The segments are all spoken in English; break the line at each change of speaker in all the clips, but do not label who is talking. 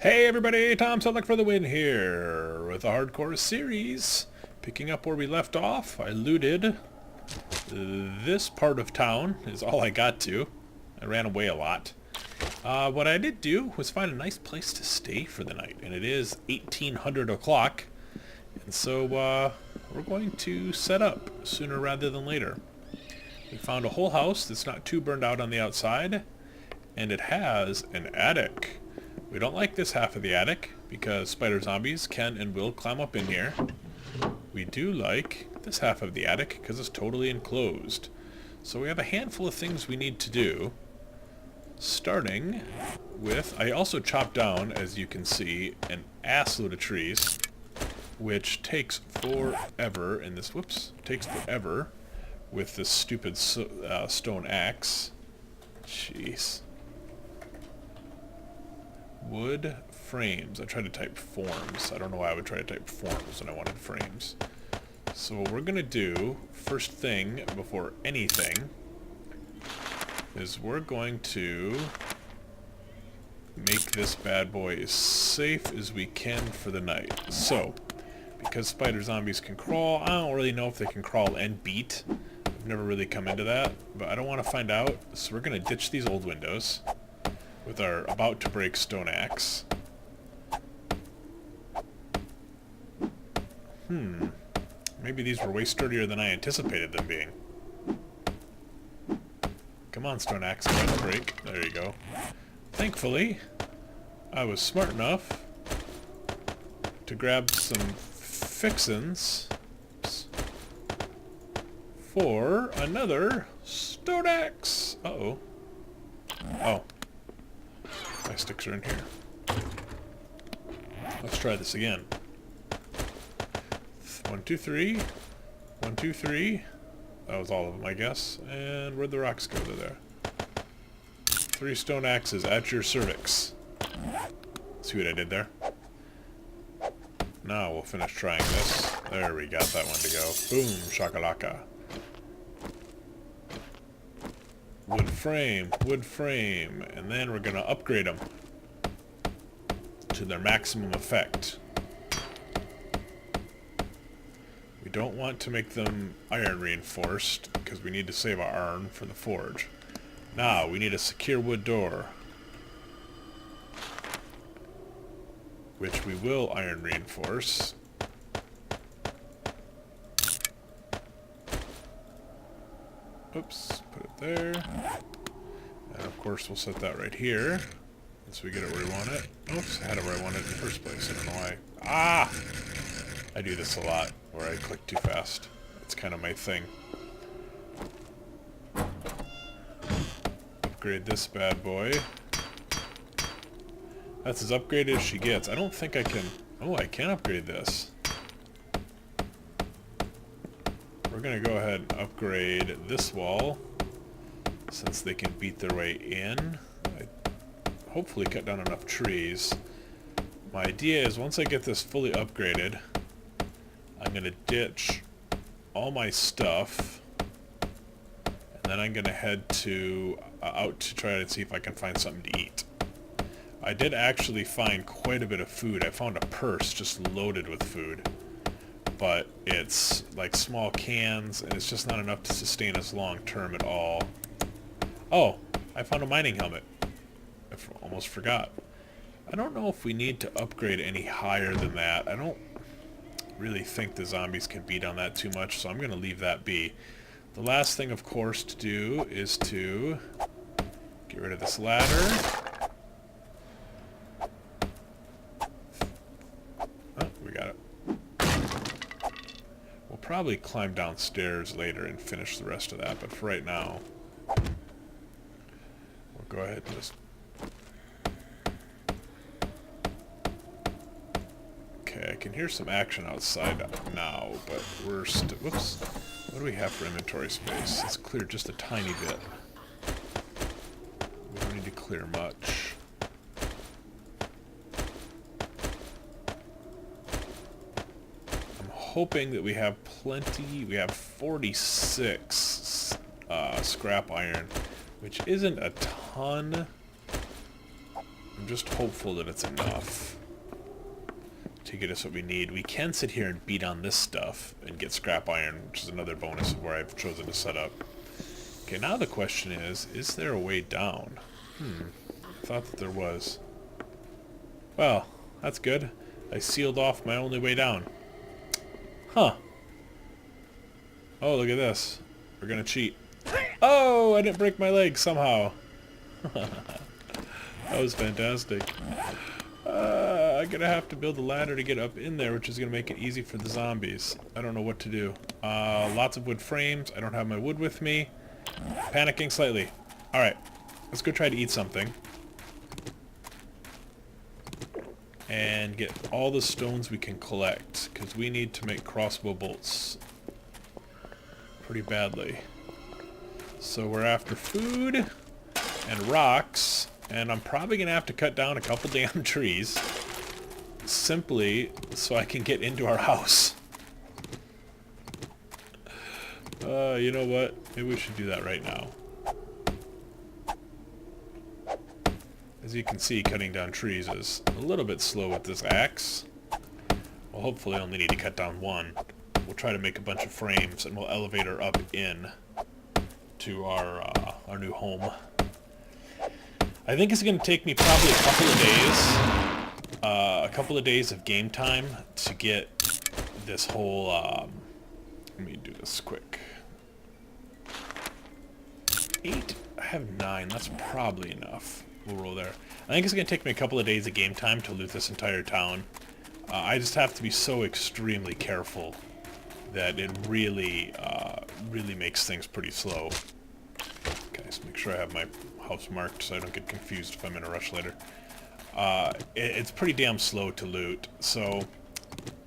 Hey everybody, Tom Selleck for the win here with a hardcore series. Picking up where we left off, I looted this part of town is all I got to. I ran away a lot. What I did do was find a nice place to stay for the night, and it is 1800 o'clock. And so we're going to set up sooner rather than later. We found a whole house that's not too burned out on the outside, and it has an attic. We don't like this half of the attic because spider zombies can and will climb up in here. We do like this half of the attic because it's totally enclosed. So we have a handful of things we need to do. Starting with, I also chopped down, as you can see, an assload of trees, which takes forever in this, takes forever with this stupid stone axe. Jeez. Wood frames. I tried to type forms. I don't know why I would try to type forms when I wanted frames. So what we're going to do, first thing before anything, is we're going to make this bad boy as safe as we can for the night. So, because spider zombies can crawl, I don't really know if they can crawl and beat. I've never really come into that, but I don't want to find out. So we're going to ditch these old windows with our about to break stone axe. Maybe these were way sturdier than I anticipated them being. Come on, stone axe, about to break. There you go. Thankfully, I was smart enough to grab some fixins for another stone axe. Uh-oh. Oh. My sticks are in here. Let's try this again. 1, 2, 3. 1, 2, 3. That was all of them, I guess. And where'd the rocks go? They're there. 3 stone axes at your cervix. See what I did there? Now we'll finish trying this. There, we got that one to go. Boom, shakalaka. Wood frame, and then we're going to upgrade them to their maximum effect. We don't want to make them iron reinforced because we need to save our iron for the forge. Now, we need a secure wood door, which we will iron reinforce. Oops, put it there. And of course we'll set that right here. Once we get it where we want it. Oops, I had it where I wanted it in the first place. I don't know why. Ah! I do this a lot, where I click too fast. That's kind of my thing. Upgrade this bad boy. That's as upgraded as she gets. I don't think I can... Oh, I can upgrade this. We're going to go ahead and upgrade this wall, since they can beat their way in. I hopefully cut down enough trees. My idea is once I get this fully upgraded, I'm going to ditch all my stuff, and then I'm going to head to out to try to see if I can find something to eat. I did actually find quite a bit of food. I found a purse just loaded with food. But it's like small cans, and it's just not enough to sustain us long term at all. Oh, I found a mining helmet. I almost forgot. I don't know if we need to upgrade any higher than that. I don't really think the zombies can beat on that too much, so I'm going to leave that be. The last thing, of course, to do is to get rid of this ladder. Oh, we got it. Probably climb downstairs later and finish the rest of that, but for right now we'll go ahead and just... Okay, I can hear some action outside now, but we're still... Whoops. What do we have for inventory space? Let's clear just a tiny bit. We don't need to clear much. Hoping that we have plenty. We have 46 scrap iron, which isn't a ton, I'm just hopeful that it's enough to get us what we need. We can sit here and beat on this stuff and get scrap iron, which is another bonus of where I've chosen to set up. Okay, now the question is there a way down? I thought that there was. Well, that's good. I sealed off my only way down. Huh. Oh, look at this. We're gonna cheat. Oh, I didn't break my leg somehow. That was fantastic. I'm gonna have to build a ladder to get up in there, which is gonna make it easy for the zombies. I don't know what to do. Lots of wood frames. I don't have my wood with me. Panicking slightly. Alright, let's go try to eat something. And get all the stones we can collect, because we need to make crossbow bolts pretty badly. So we're after food and rocks, and I'm probably going to have to cut down a couple damn trees simply so I can get into our house. You know what? Maybe we should do that right now. As you can see, cutting down trees is a little bit slow with this axe. Well, hopefully I only need to cut down one. We'll try to make a bunch of frames, and we'll elevate her up in to our new home. I think it's going to take me probably a couple of days of game time to get this whole, let me do this quick. 8, I have 9, that's probably enough. We'll roll there. I think it's going to take me a couple of days of game time to loot this entire town. I just have to be so extremely careful that it really, really makes things pretty slow. Okay, so make sure I have my house marked so I don't get confused if I'm in a rush later. It's pretty damn slow to loot, so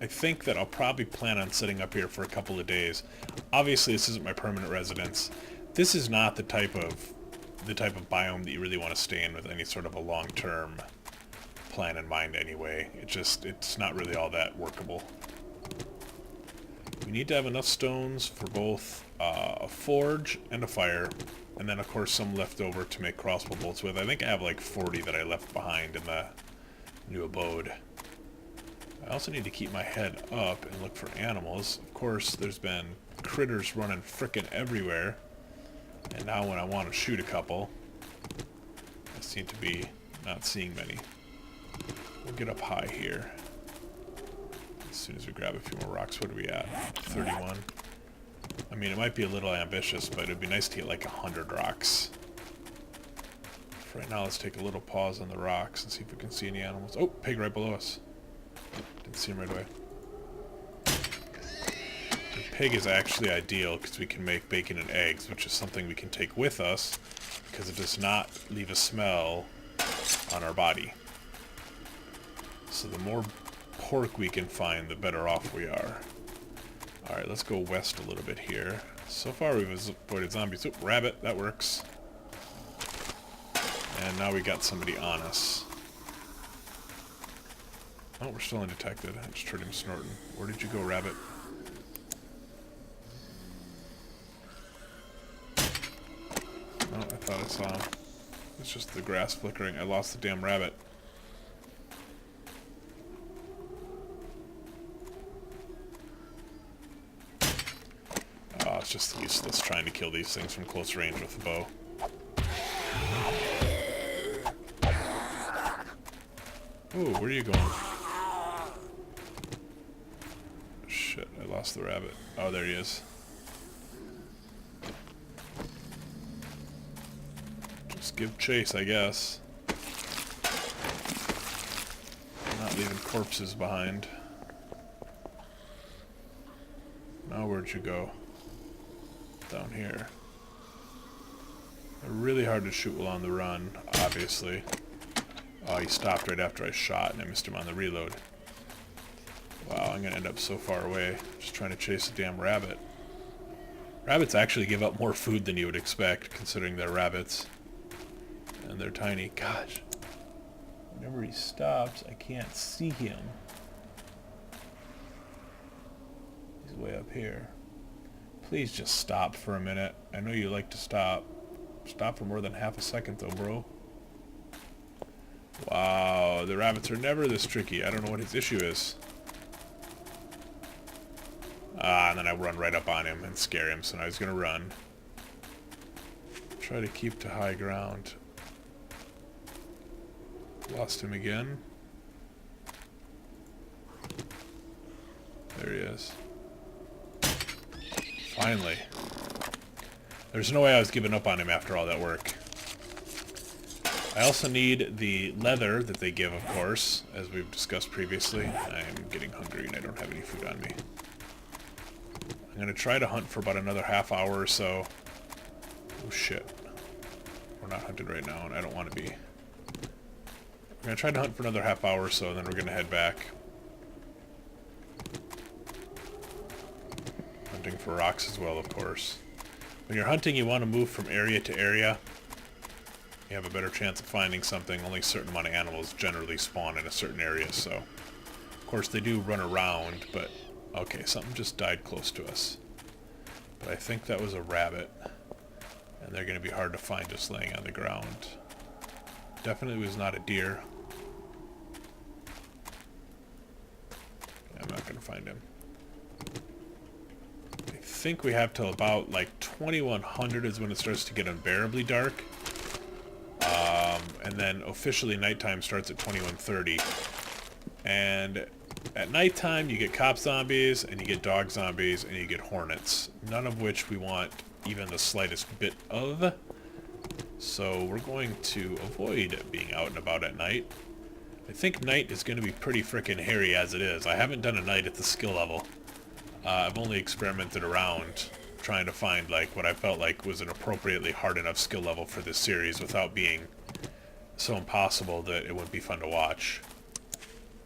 I think that I'll probably plan on sitting up here for a couple of days. Obviously, this isn't my permanent residence. This is not the type of biome that you really want to stay in with any sort of a long-term plan in mind anyway. It's not really all that workable. We need to have enough stones for both a forge and a fire, and then of course some left over to make crossbow bolts with. I think I have like 40 that I left behind in the new abode. I also need to keep my head up and look for animals. Of course, there's been critters running frickin' everywhere. And now when I want to shoot a couple, I seem to be not seeing many. We'll get up high here. As soon as we grab a few more rocks, what are we at? 31. I mean, it might be a little ambitious, but it'd be nice to get like 100 rocks. For right now, let's take a little pause on the rocks and see if we can see any animals. Oh, pig right below us. Didn't see him right away. Pig is actually ideal because we can make bacon and eggs, which is something we can take with us because it does not leave a smell on our body. So the more pork we can find, the better off we are. Alright, let's go west a little bit here. So far we've avoided zombies. Oh, rabbit, that works. And now we got somebody on us. Oh, we're still undetected. I just heard him snorting. Where did you go, rabbit? Oh, I thought I saw him. It's just the grass flickering. I lost the damn rabbit. Oh, it's just useless trying to kill these things from close range with a bow. Ooh, where are you going? Shit, I lost the rabbit. Oh, there he is. Just give chase, I guess. Not leaving corpses behind. Now where'd you go? Down here. They're really hard to shoot while on the run, obviously. Oh, he stopped right after I shot and I missed him on the reload. Wow, I'm gonna end up so far away just trying to chase a damn rabbit. Rabbits actually give up more food than you would expect, considering they're rabbits. And they're tiny. Gosh. Whenever he stops, I can't see him. He's way up here. Please just stop for a minute. I know you like to stop. Stop for more than half a second though, bro. Wow, the rabbits are never this tricky. I don't know what his issue is. Ah, and then I run right up on him and scare him, so now he's gonna run. Try to keep to high ground. Lost him again. There he is. Finally. There's no way I was giving up on him after all that work. I also need the leather that they give, of course, as we've discussed previously. I'm getting hungry and I don't have any food on me. I'm going to try to hunt for about another half hour or so. Oh shit. We're not hunted right now and I don't want to be. I'm going to try to hunt for another half hour or so and then we're going to head back. Hunting for rocks as well, of course. When you're hunting, you want to move from area to area. You have a better chance of finding something. Only a certain amount of animals generally spawn in a certain area, so... Of course, they do run around, but... Okay, something just died close to us. But I think that was a rabbit. And they're going to be hard to find just laying on the ground. Definitely was not a deer. I'm not going to find him. I think we have till about like 2100 is when it starts to get unbearably dark. And then officially nighttime starts at 2130. And at nighttime you get cop zombies, and you get dog zombies, and you get hornets. None of which we want even the slightest bit of. So we're going to avoid being out and about at night. I think night is going to be pretty frickin' hairy as it is. I haven't done a night at the skill level. I've only experimented around trying to find like what I felt like was an appropriately hard enough skill level for this series without being so impossible that it wouldn't be fun to watch.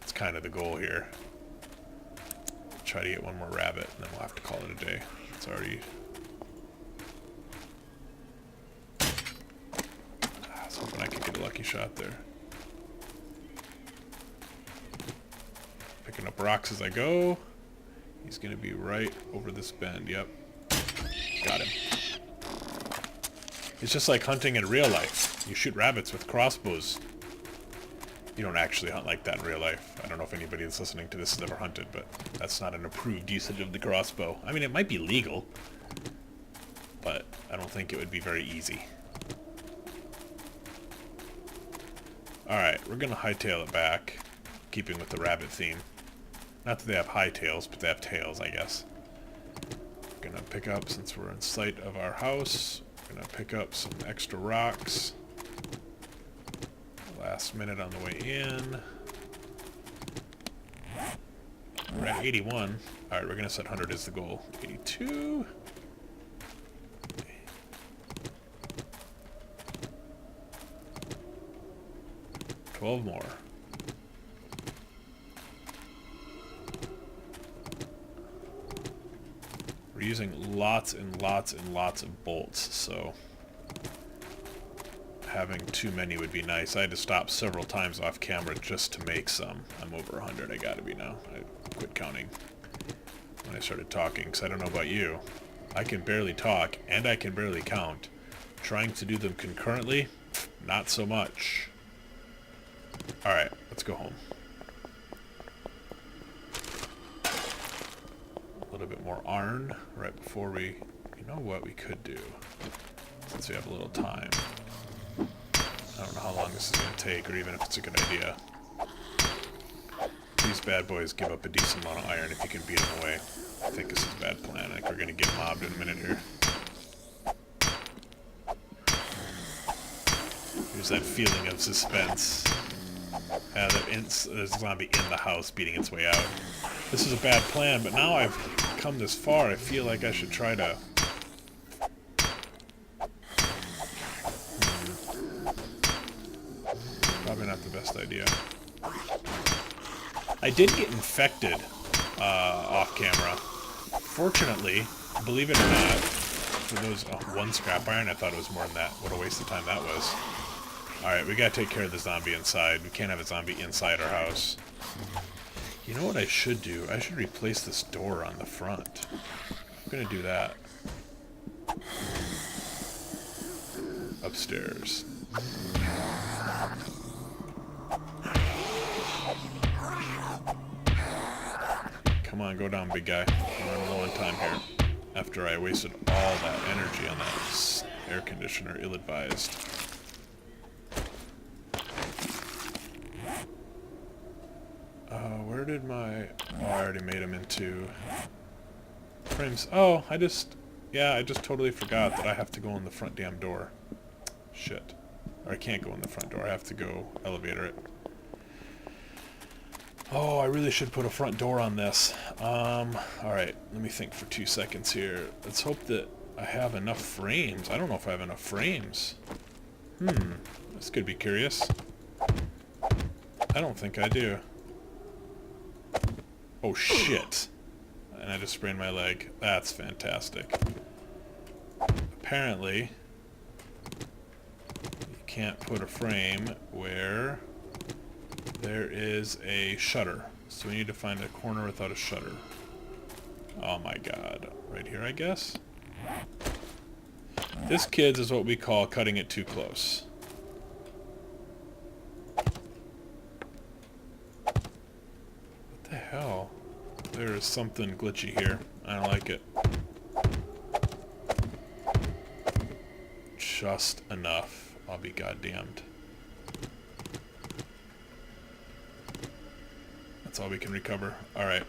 It's kind of the goal here. Try to get one more rabbit and then we'll have to call it a day. It's already... I was hoping I could get a lucky shot there. Picking up rocks as I go. He's going to be right over this bend. Yep. Got him. It's just like hunting in real life. You shoot rabbits with crossbows. You don't actually hunt like that in real life. I don't know if anybody that's listening to this has ever hunted, but that's not an approved usage of the crossbow. I mean, it might be legal, but I don't think it would be very easy. Alright, we're going to hightail it back, keeping with the rabbit theme. Not that they have high tails, but they have tails, I guess. We're gonna pick up, since we're in sight of our house, we're gonna pick up some extra rocks. Last minute on the way in. We're at 81. Alright, we're gonna set 100 as the goal. 82. 12 more. We're using lots and lots and lots of bolts, so having too many would be nice. I had to stop several times off camera just to make some. I'm over 100, I gotta be now. I quit counting when I started talking, because I don't know about you. I can barely talk, and I can barely count. Trying to do them concurrently, not so much. Alright, let's go home. A little bit more iron right before we... You know what we could do? Since we have a little time. I don't know how long this is going to take, or even if it's a good idea. These bad boys give up a decent amount of iron if you can beat them away. I think this is a bad plan. I think we're going to get mobbed in a minute here. Here's that feeling of suspense. There's a zombie in the house beating its way out. This is a bad plan, but now I've come this far, I feel like I should try to... Probably not the best idea. I did get infected off camera. Fortunately, believe it or not, for those one scrap iron, I thought it was more than that. What a waste of time that was. Alright, we gotta take care of the zombie inside. We can't have a zombie inside our house. You know what I should do? I should replace this door on the front. I'm gonna do that. Upstairs. Come on, go down, big guy. I'm running low on time here. After I wasted all that energy on that air conditioner, ill-advised. Where did my... Oh, I already made him into frames. Oh, I just totally forgot that I have to go in the front damn door. Shit. Or I can't go in the front door. I have to go elevator it. Oh, I really should put a front door on this. Alright, let me think for 2 seconds here. Let's hope that I have enough frames. I don't know if I have enough frames. This could be curious. I don't think I do. Oh, shit. And I just sprained my leg. That's fantastic. Apparently, you can't put a frame where there is a shutter. So we need to find a corner without a shutter. Oh my god. Right here, I guess? This, kids, is what we call cutting it too close. What the hell? There is something glitchy here. I don't like it. Just enough. I'll be goddamned. That's all we can recover. Alright.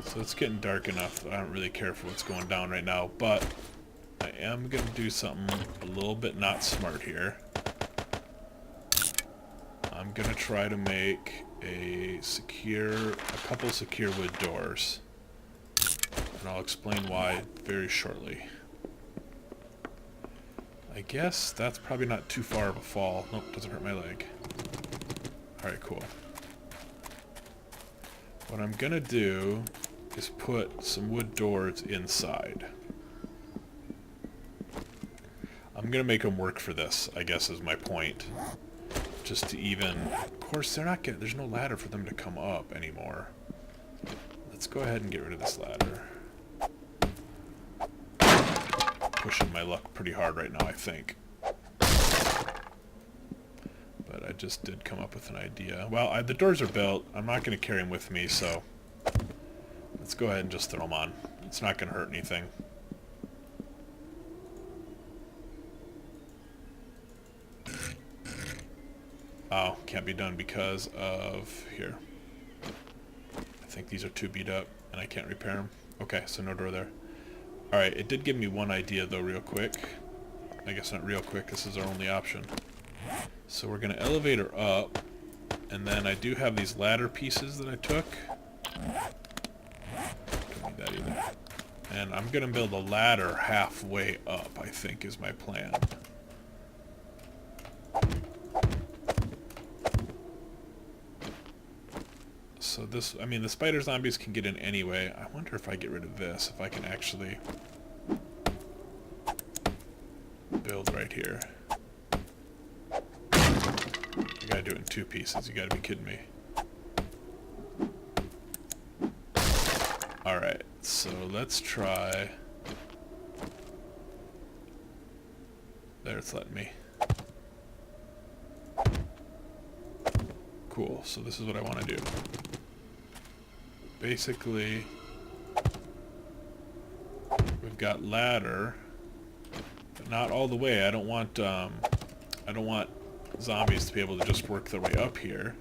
So it's getting dark enough that I don't really care for what's going down right now, but I am going to do something a little bit not smart here. I'm going to try to make a couple secure wood doors. And I'll explain why very shortly. I guess that's probably not too far of a fall. Nope, doesn't hurt my leg. Alright, cool. What I'm gonna do is put some wood doors inside. I'm gonna make them work for this, I guess is my point. Just to even... Of course, there's no ladder for them to come up anymore. Let's go ahead and get rid of this ladder. Pushing my luck pretty hard right now, I think. But I just did come up with an idea. Well, the doors are built. I'm not going to carry them with me, so let's go ahead and just throw them on. It's not going to hurt anything. Oh, can't be done because of here. I think these are too beat up, and I can't repair them. Okay, so no door there. Alright, it did give me one idea, though, real quick. I guess not real quick. This is our only option. So we're going to elevate her up, and then I do have these ladder pieces that I took. Don't need that either. And I'm going to build a ladder halfway up, I think, is my plan. So this, I mean, the spider zombies can get in anyway. I wonder if I get rid of this, if I can actually build right here. I gotta do it in 2 pieces. You gotta be kidding me. Alright, so let's try... There, it's letting me. Cool, so this is what I want to do. Basically, we've got ladder, but not all the way. I don't want zombies to be able to just work their way up here.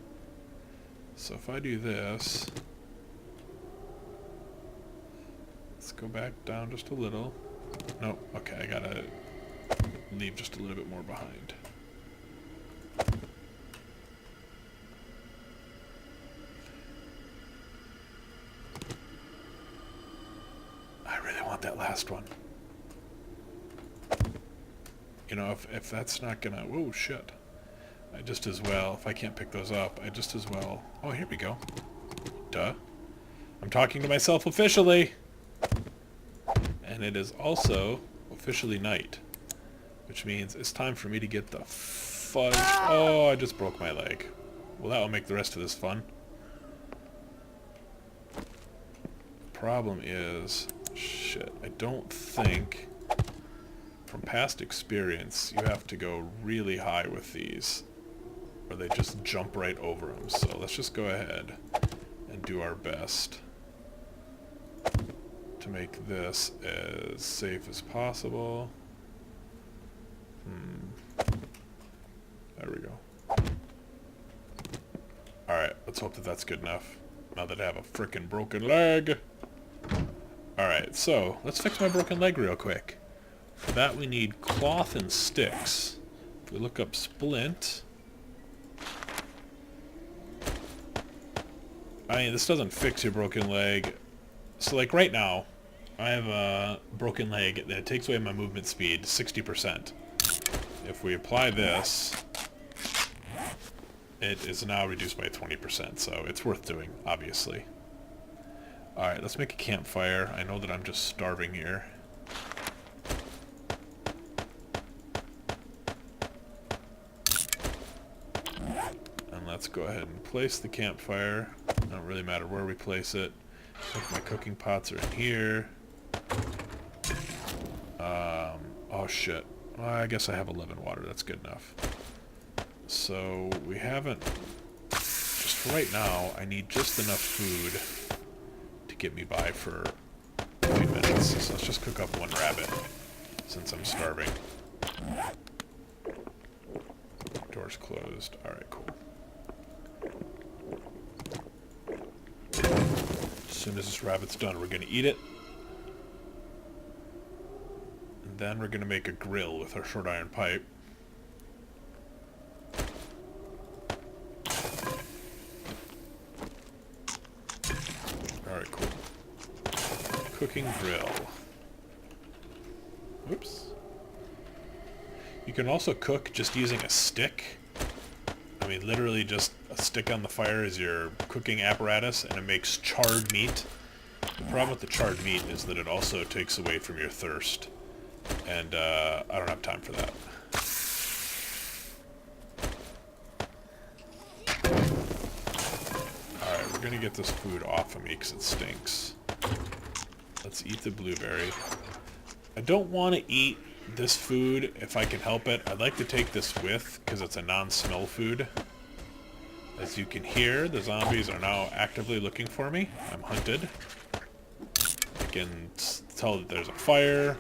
So if I do this, let's go back down just a little. Nope, okay, I gotta leave just a little bit more behind. That last one. You know, if that's not gonna... Whoa, shit. I just as well, if I can't pick those up, I just as well... Oh, here we go. Duh. I'm talking to myself officially! And it is also officially night. Which means it's time for me to get the fudge... Oh, I just broke my leg. Well, that will make the rest of this fun. The problem is... Shit, I don't think, from past experience, you have to go really high with these, or they just jump right over them. So let's just go ahead and do our best to make this as safe as possible. There we go. Alright, let's hope that that's good enough. Now that I have a frickin' broken leg. Alright, so let's fix my broken leg real quick. For that we need cloth and sticks. If we look up splint... I mean, this doesn't fix your broken leg. So like right now, I have a broken leg that takes away my movement speed 60%. If we apply this, it is now reduced by 20%, so it's worth doing, obviously. Alright, let's make a campfire. I know that I'm just starving here. And let's go ahead and place the campfire. Don't really matter where we place it. I think my cooking pots are in here. Oh shit. Well, I guess I have 11 water. That's good enough. So we haven't... Just for right now, I need just enough food to get me by for a few minutes. So let's just cook up one rabbit, since I'm starving. Door's closed. Alright, cool. As soon as this rabbit's done, we're going to eat it. And then we're going to make a grill with our short iron pipe. Alright, cool. Cooking grill. Oops. You can also cook just using a stick. I mean, literally just a stick on the fire is your cooking apparatus, and it makes charred meat. The problem with the charred meat is that it also takes away from your thirst. And, I don't have time for that. Alright, we're gonna get this food off of me because it stinks. Let's eat the blueberry. I don't want to eat this food if I can help it. I'd like to take this with because it's a non-smell food. As you can hear, the zombies are now actively looking for me. I'm hunted. I can tell that there's a fire.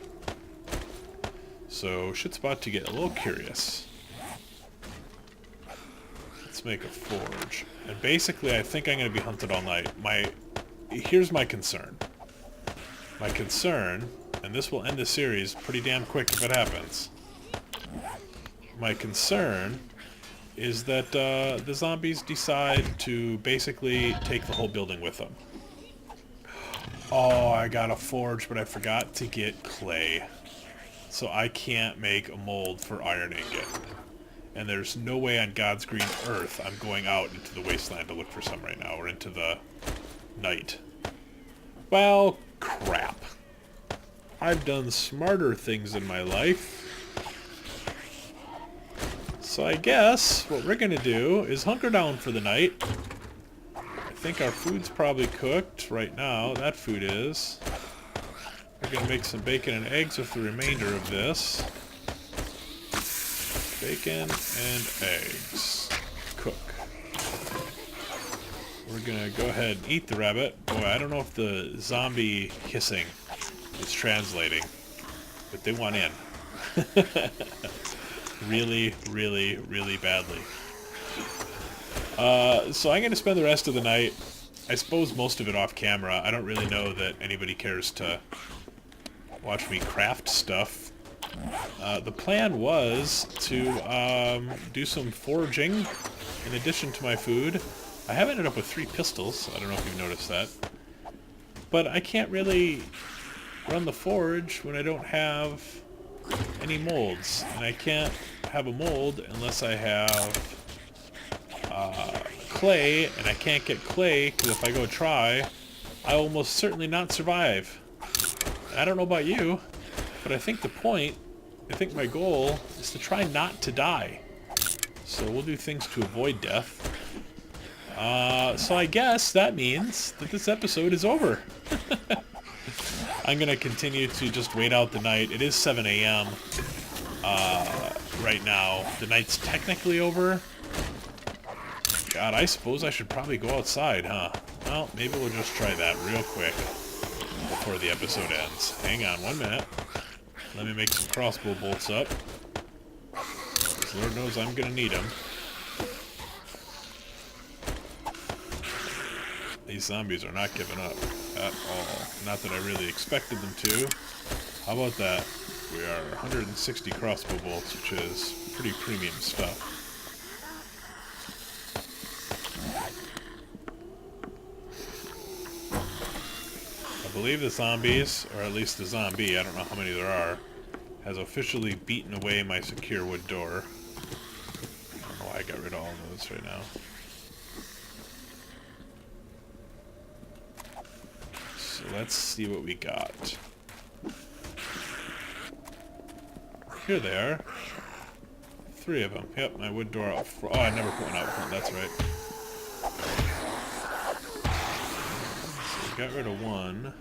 So shit's about to get a little curious. Let's make a forge. And basically I think I'm going to be hunted all night. Here's my concern. My concern, and this will end the series pretty damn quick if it happens. My concern is that the zombies decide to basically take the whole building with them. Oh, I got a forge, but I forgot to get clay. So I can't make a mold for iron ingot. And there's no way on God's green earth I'm going out into the wasteland to look for some right now, or into the night. Well, crap. I've done smarter things in my life. So I guess what we're gonna do is hunker down for the night. I think our food's probably cooked right now. That food is. We're gonna make some bacon and eggs with the remainder of this. Bacon and eggs. Cook. We're gonna go ahead and eat the rabbit. Boy, I don't know if the zombie hissing is translating, but they want in. Really, really, really badly. So I'm gonna spend the rest of the night, I suppose most of it off camera. I don't really know that anybody cares to watch me craft stuff. The plan was to do some foraging in addition to my food. I have ended up with 3 pistols. I don't know if you've noticed that. But I can't really run the forge when I don't have any molds. And I can't have a mold unless I have clay. And I can't get clay because if I go try, I will most certainly not survive. I don't know about you, but I think my goal is to try not to die. So we'll do things to avoid death. So I guess that means that this episode is over. I'm gonna continue to just wait out the night. It is 7 a.m. Right now. The night's technically over. God, I suppose I should probably go outside, huh? Well, maybe we'll just try that real quick before the episode ends. Hang on 1 minute. Let me make some crossbow bolts up. Because Lord knows I'm going to need them. These zombies are not giving up at all. Not that I really expected them to. How about that? We are 160 crossbow bolts, which is pretty premium stuff. I believe the zombies, or at least the zombie, I don't know how many there are, has officially beaten away my secure wood door. I don't know why I got rid of all of those right now. So let's see what we got. Here they are. 3 of them. Yep, my wood door out front. Oh, I never put one out front, that's right. So we got rid of one.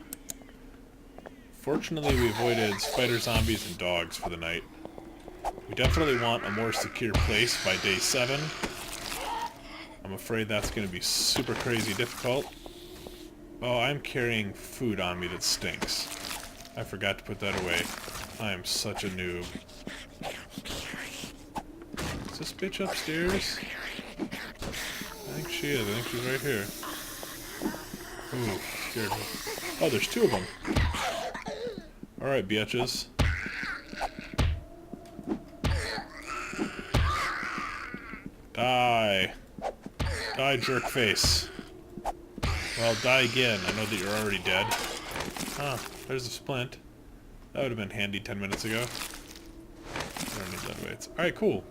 Fortunately, we avoided spider zombies and dogs for the night. We definitely want a more secure place by day 7. I'm afraid that's going to be super crazy difficult. Oh, I'm carrying food on me that stinks. I forgot to put that away. I am such a noob. Is this bitch upstairs? I think she is. I think she's right here. Ooh, scared me. Oh, there's 2 of them. Alright, bitches. Die. Die, jerk face. Well, die again. I know that you're already dead. Huh, there's a splint. That would have been handy 10 minutes ago. I don't need lead weights. Alright, cool.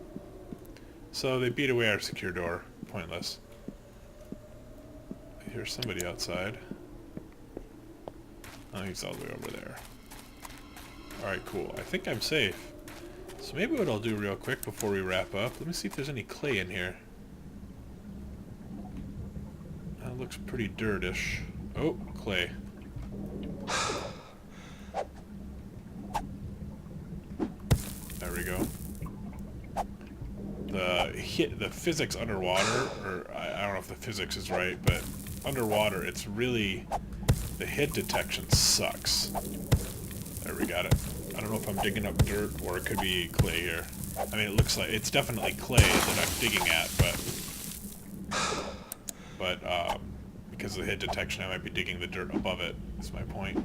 So they beat away our secure door. Pointless. I hear somebody outside. Oh, he's all the way over there. Alright, cool. I think I'm safe. So maybe what I'll do real quick before we wrap up, let me see if there's any clay in here. That looks pretty dirtish. Oh, clay. There we go. The physics underwater, or I don't know if the physics is right, but underwater it's really, the hit detection sucks. There, we got it. I don't know if I'm digging up dirt or it could be clay here. I mean, it looks like it's definitely clay that I'm digging at, but because of the hit detection, I might be digging the dirt above it. That's my point.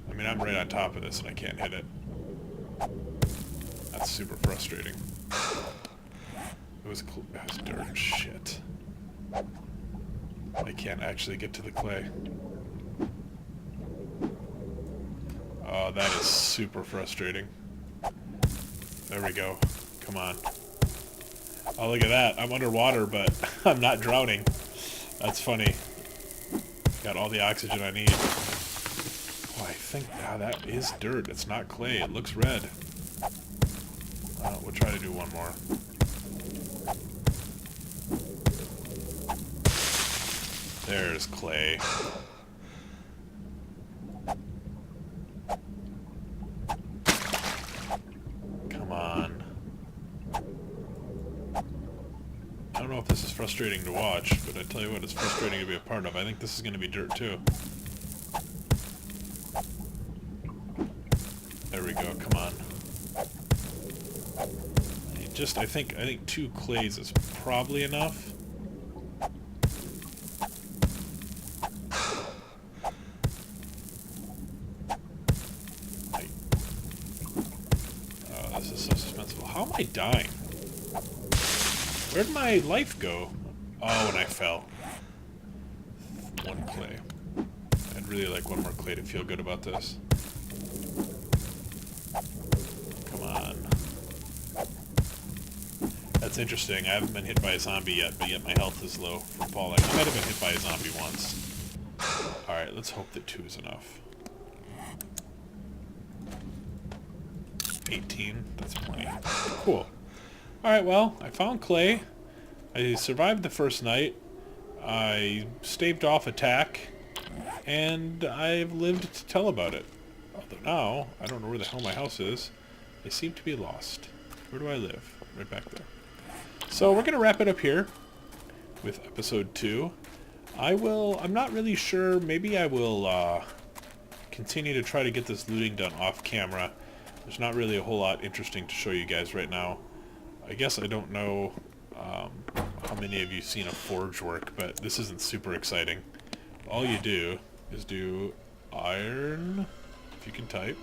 I mean, I'm right on top of this and I can't hit it. That's super frustrating. It was dirt. Shit. I can't actually get to the clay. Oh, that is super frustrating. There we go. Come on. Oh, look at that. I'm underwater, but I'm not drowning. That's funny. Got all the oxygen I need. Oh, I think that is dirt. It's not clay. It looks red. We'll try to do one more. There's clay. Come on. I don't know if this is frustrating to watch, but I tell you what, it's frustrating to be a part of. I think this is going to be dirt too. There we go, come on. I think 2 clays is probably enough. Oh, this is so suspenseful. How am I dying? Where'd my life go? Oh, when I fell. 1 clay. I'd really like 1 more clay to feel good about this. Come on. That's interesting. I haven't been hit by a zombie yet, but yet my health is low from falling. I might have been hit by a zombie once. Alright, let's hope that 2 is enough. 18. That's plenty. Cool. Alright, well, I found clay. I survived the first night. I staved off attack. And I've lived to tell about it. Although now, I don't know where the hell my house is. I seem to be lost. Where do I live? Right back there. So we're going to wrap it up here with episode 2. I'm not really sure. Maybe I will continue to try to get this looting done off camera. There's not really a whole lot interesting to show you guys right now. I guess I don't know how many of you seen a forge work, but this isn't super exciting. All you do is do iron, if you can type,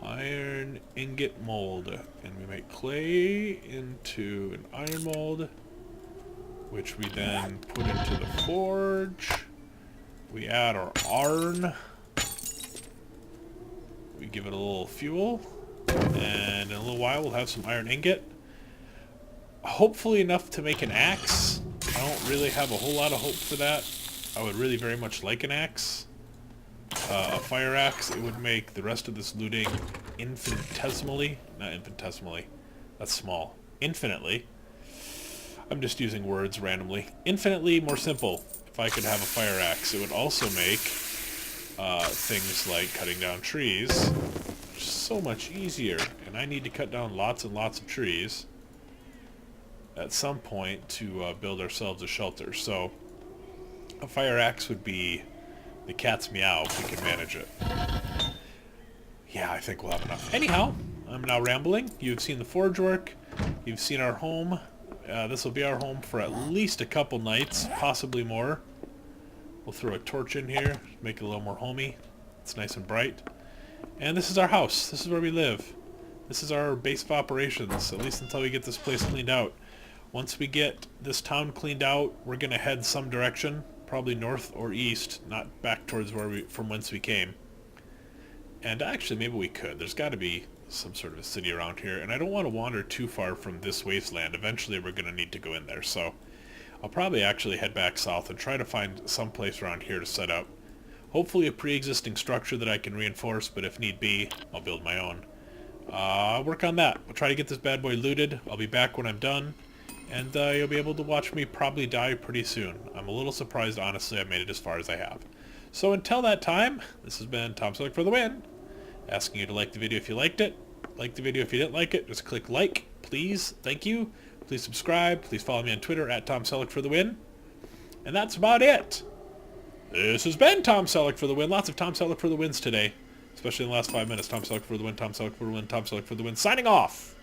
iron ingot mold, and we make clay into an iron mold, which we then put into the forge. We add our iron. We give it a little fuel, and in a little while we'll have some iron ingot. Hopefully enough to make an axe. I don't really have a whole lot of hope for that. I would really very much like an axe. A fire axe. It would make the rest of this looting infinitesimally, not infinitesimally, that's small, infinitely. I'm just using words randomly. Infinitely more simple if I could have a fire axe. It would also make things like cutting down trees so much easier. And I need to cut down lots and lots of trees at some point to build ourselves a shelter. So a fire axe would be the cat's meow if we can manage it. Yeah, I think we'll have enough. Anyhow, I'm now rambling. You've seen the forge work. You've seen our home. This will be our home for at least a couple nights, possibly more. We'll throw a torch in here, make it a little more homey. It's nice and bright. And this is our house. This is where we live. This is our base of operations, at least until we get this place cleaned out. Once we get this town cleaned out, we're going to head some direction, probably north or east, not back towards from whence we came. And actually, maybe we could. There's got to be some sort of a city around here, and I don't want to wander too far from this wasteland. Eventually, we're going to need to go in there, so I'll probably actually head back south and try to find some place around here to set up. Hopefully a pre-existing structure that I can reinforce, but if need be, I'll build my own. I'll work on that. I'll try to get this bad boy looted. I'll be back when I'm done. And you'll be able to watch me probably die pretty soon. I'm a little surprised, honestly, I made it as far as I have. So until that time, this has been Tom Selleck for the win. Asking you to like the video if you liked it. Like the video if you didn't like it. Just click like, please. Thank you. Please subscribe. Please follow me on Twitter at Tom Selleck for the win. And that's about it. This has been Tom Selleck for the win. Lots of Tom Selleck for the wins today. Especially in the last 5 minutes. Tom Selleck for the win, Tom Selleck for the win, Tom Selleck for the win. Signing off.